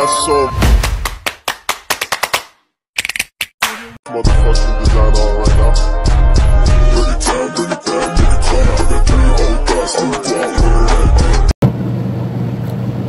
got some motherfucking design on right now.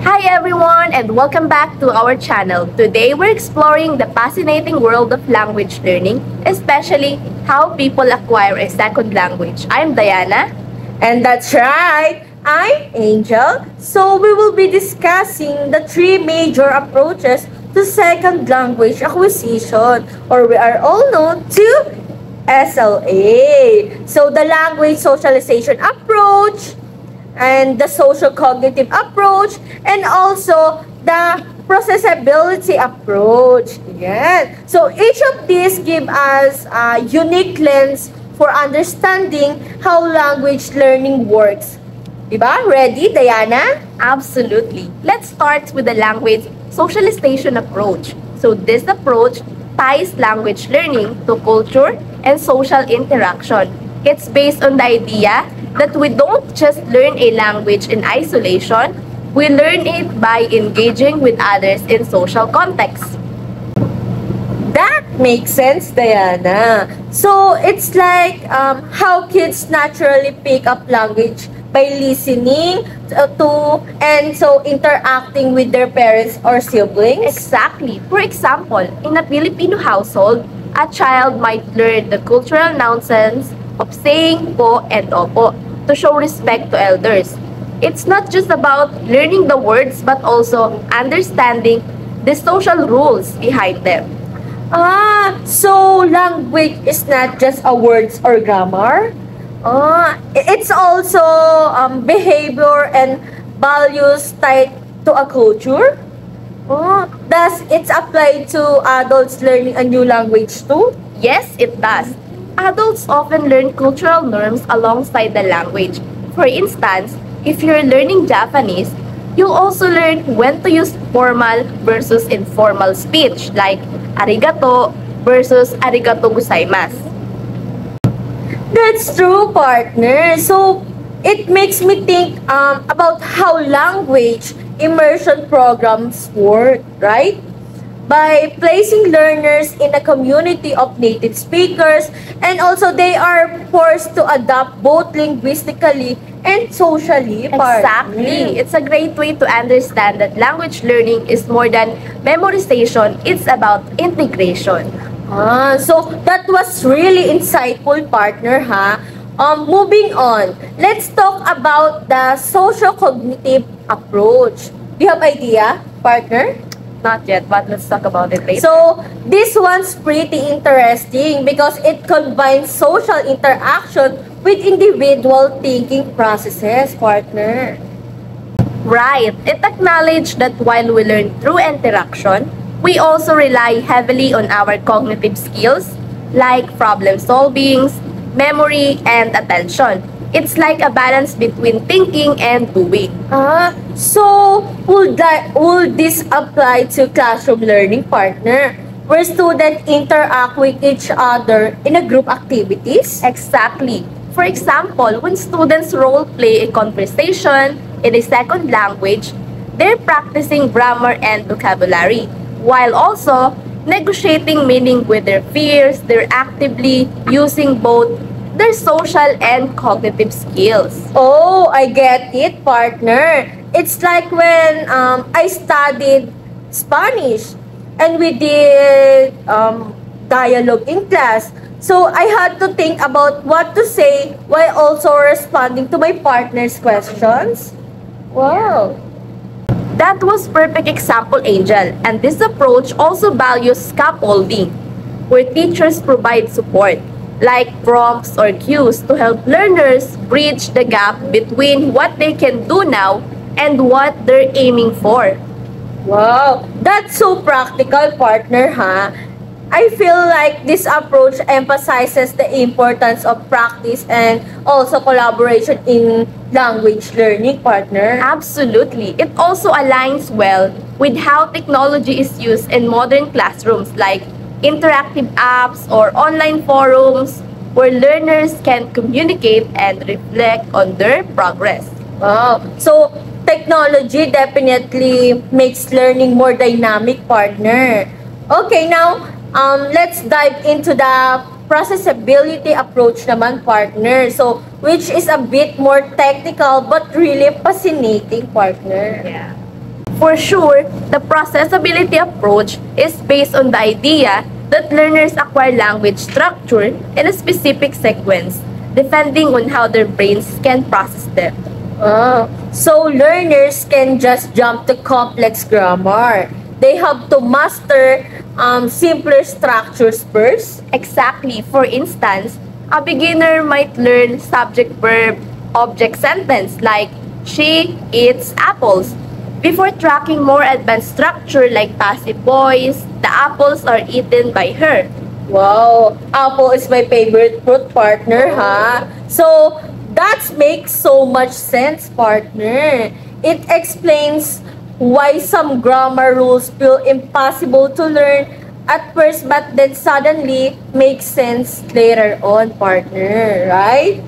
Hi everyone and welcome back to our channel. Today we're exploring the fascinating world of language learning, especially how people acquire a second language. I'm Diana. And that's right, I'm Angel. So we will be discussing the three major approaches to second language acquisition, or we are all known to SLA. So the language socialization approach, and the social cognitive approach, and also the processability approach. Yeah. So each of these give us a unique lens for understanding how language learning works. Diba? Ready, Diana? Absolutely. Let's start with the language socialization approach. So this approach ties language learning to culture and social interaction. It's based on the idea that we don't just learn a language in isolation, we learn it by engaging with others in social contexts. That makes sense, Diana. So it's like how kids naturally pick up language by listening to and so interacting with their parents or siblings. Exactly. For example, in a Filipino household, a child might learn the cultural nonsense of saying po and opo to show respect to elders. It's not just about learning the words but also understanding the social rules behind them. So language is not just a words or grammar. It's also behavior and values tied to a culture. Does it apply to adults learning a new language too? Yes, it does. Adults often learn cultural norms alongside the language. For instance, if you're learning Japanese, you'll also learn when to use formal versus informal speech, like arigato versus arigato gozaimasu. That's true, partner. So it makes me think about how language immersion programs work, right? By placing learners in a community of native speakers, and also they are forced to adapt both linguistically and socially. Exactly. It's a great way to understand that language learning is more than memorization, it's about integration. So that was really insightful, partner, ha? Moving on, let's talk about the socio-cognitive approach. Do you have idea, partner? Not yet, but let's talk about it later. So, this one's pretty interesting because it combines social interaction with individual thinking processes, partner. Right. It acknowledges that while we learn through interaction, we also rely heavily on our cognitive skills like problem solving, memory, and attention. It's like a balance between thinking and doing. So would this apply to classroom learning, partner, where students interact with each other in a group activities? Exactly. For example, when students role play a conversation in a second language, they're practicing grammar and vocabulary, while also negotiating meaning with their peers. They're actively using both their social and cognitive skills. Oh, I get it, partner. It's like when I studied Spanish and we did dialogue in class. So I had to think about what to say while also responding to my partner's questions. Wow. That was perfect example, Angel. And this approach also values scaffolding, where teachers provide support, like prompts or cues to help learners bridge the gap between what they can do now and what they're aiming for. Wow, that's so practical, partner, ha? I feel like this approach emphasizes the importance of practice and also collaboration in language learning, partner. Absolutely. It also aligns well with how technology is used in modern classrooms, like interactive apps or online forums where learners can communicate and reflect on their progress. Wow. So technology definitely makes learning more dynamic, partner. Okay, now let's dive into the processability approach naman, partner. So, which is a bit more technical but really fascinating, partner. Yeah. For sure, the processability approach is based on the idea that learners acquire language structure in a specific sequence, depending on how their brains can process them. So learners can just jump to complex grammar. They have to master simpler structures first. Exactly. For instance, a beginner might learn subject verb object sentence like she eats apples before tracking more advanced structure like passive voice, the apples are eaten by her. Wow, apple is my favorite fruit, partner, ha? So that makes so much sense, partner. It explains why some grammar rules feel impossible to learn at first but then suddenly make sense later on, partner, right?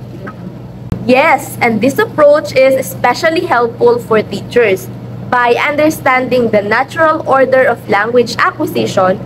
Yes, and this approach is especially helpful for teachers. By understanding the natural order of language acquisition,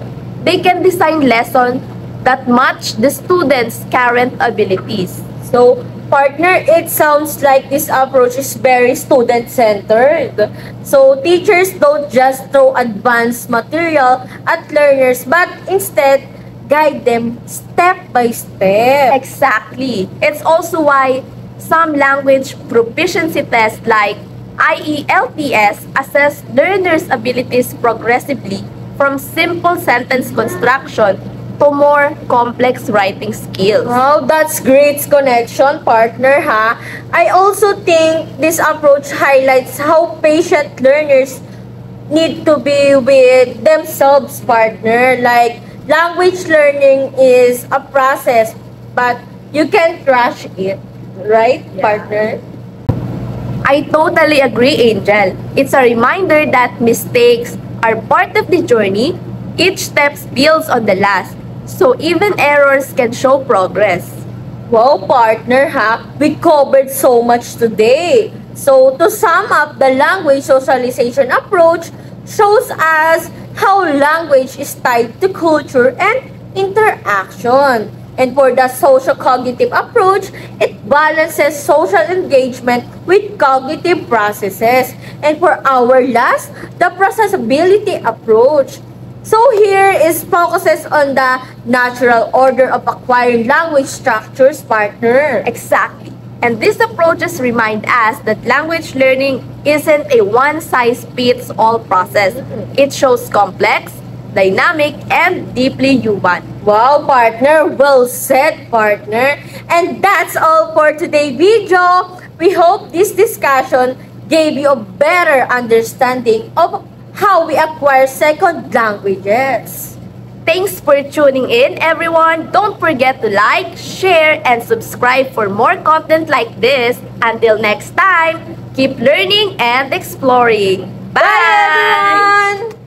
they can design lessons that match the students' current abilities. So, partner, it sounds like this approach is very student-centered. So, teachers don't just throw advanced material at learners, but instead guide them step by step. Exactly. It's also why some language proficiency tests like IELTS assess learners' abilities progressively from simple sentence construction to more complex writing skills. Wow, that's great connection, partner, ha? I also think this approach highlights how patient learners need to be with themselves, partner. Like, language learning is a process, but you can't rush it, right, partner? I totally agree, Angel. It's a reminder that mistakes are part of the journey. Each step builds on the last, so even errors can show progress. Wow, partner, ha? We covered so much today. So, to sum up, the language socialization approach shows us how language is tied to culture and interaction. And for the social cognitive approach, it balances social engagement with cognitive processes. And for our last, the processability approach. So here is focuses on the natural order of acquiring language structures, partner. Exactly. And these approaches remind us that language learning isn't a one-size-fits-all process. It shows complex, dynamic, and deeply human. Wow, partner. Well said, partner. And that's all for today's video. We hope this discussion gave you a better understanding of how we acquire second languages. Thanks for tuning in, everyone. Don't forget to like, share, and subscribe for more content like this. Until next time, keep learning and exploring. Bye! Bye, everyone!